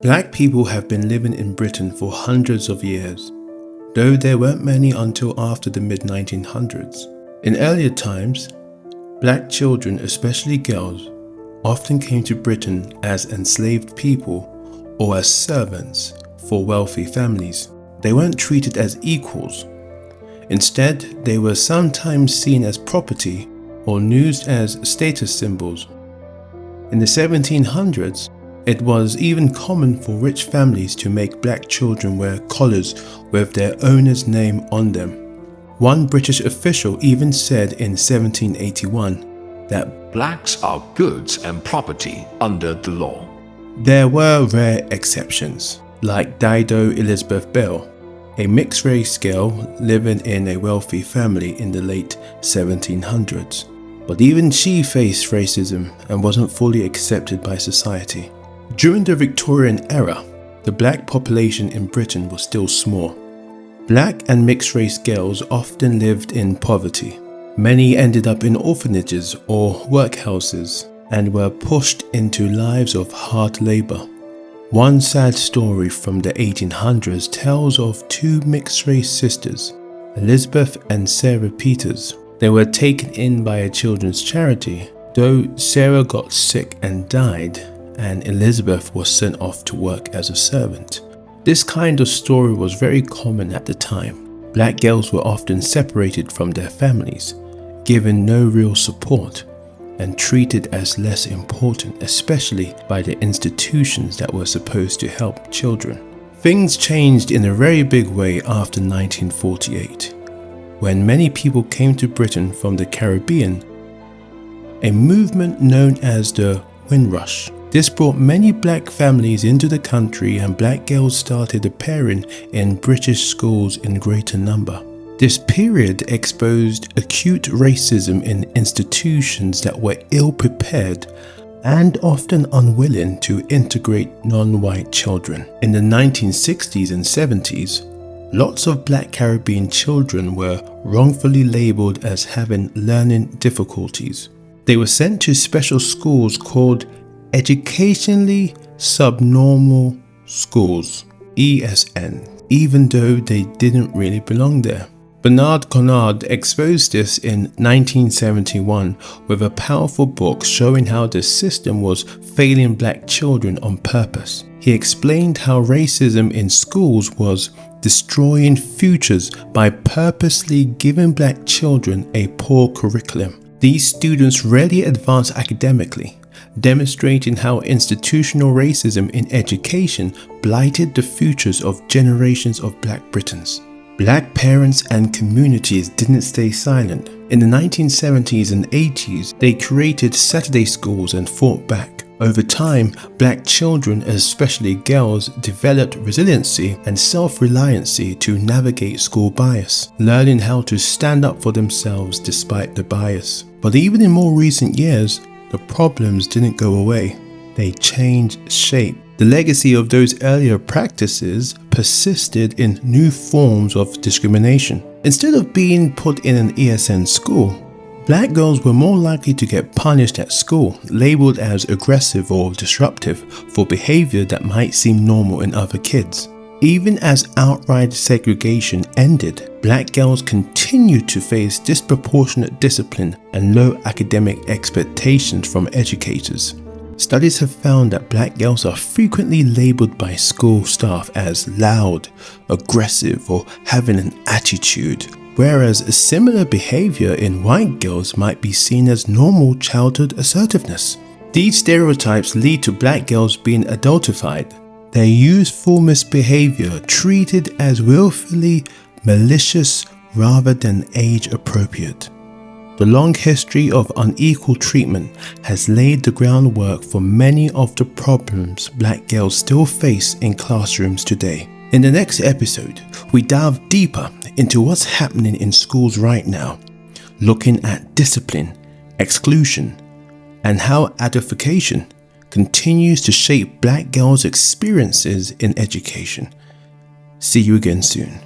Black people have been living in Britain for hundreds of years, though there weren't many until after the mid-1900s. In earlier times, black children, especially girls, often came to Britain as enslaved people or as servants for wealthy families. They weren't treated as equals. Instead, they were sometimes seen as property or used as status symbols. In the 1700s, it was even common for rich families to make black children wear collars with their owner's name on them. One British official even said in 1781 that blacks are goods and property under the law. There were rare exceptions, like Dido Elizabeth Belle, a mixed-race girl living in a wealthy family in the late 1700s. But even she faced racism and wasn't fully accepted by society. During the Victorian era, the black population in Britain was still small. Black and mixed-race girls often lived in poverty. Many ended up in orphanages or workhouses and were pushed into lives of hard labor. One sad story from the 1800s tells of two mixed-race sisters, Elizabeth and Sarah Peters. They were taken in by a children's charity, though Sarah got sick and died, and Elizabeth was sent off to work as a servant. This kind of story was very common at the time. Black girls were often separated from their families, given no real support, and treated as less important, especially by the institutions that were supposed to help children. Things changed in a very big way after 1948, when many people came to Britain from the Caribbean, a movement known as the Windrush. This brought many black families into the country, and black girls started appearing in British schools in greater number. This period exposed acute racism in institutions that were ill-prepared and often unwilling to integrate non-white children. In the 1960s and 70s, lots of black Caribbean children were wrongfully labeled as having learning difficulties. They were sent to special schools called educationally subnormal schools, ESN, even though they didn't really belong there. Barnardo exposed this in 1971 with a powerful book showing how the system was failing black children on purpose. He explained how racism in schools was destroying futures by purposely giving black children a poor curriculum. These students rarely advance academically, demonstrating how institutional racism in education blighted the futures of generations of black Britons. Black parents and communities didn't stay silent. In the 1970s and 80s, they created Saturday schools and fought back. Over time, black children, especially girls, developed resiliency and self-reliancy to navigate school bias, learning how to stand up for themselves despite the bias. But even in more recent years, the problems didn't go away. They changed shape. The legacy of those earlier practices persisted in new forms of discrimination. Instead of being put in an ESN school, black girls were more likely to get punished at school, labeled as aggressive or disruptive for behavior that might seem normal in other kids. Even as outright segregation ended, black girls continued to face disproportionate discipline and low academic expectations from educators. Studies have found that black girls are frequently labeled by school staff as loud, aggressive, or having an attitude, whereas a similar behavior in white girls might be seen as normal childhood assertiveness. These stereotypes lead to black girls being adultified, their youthful misbehavior treated as willfully malicious rather than age-appropriate. The long history of unequal treatment has laid the groundwork for many of the problems black girls still face in classrooms today. In the next episode, we dive deeper into what's happening in schools right now, looking at discipline, exclusion, and how adultification continues to shape black girls' experiences in education. See you again soon.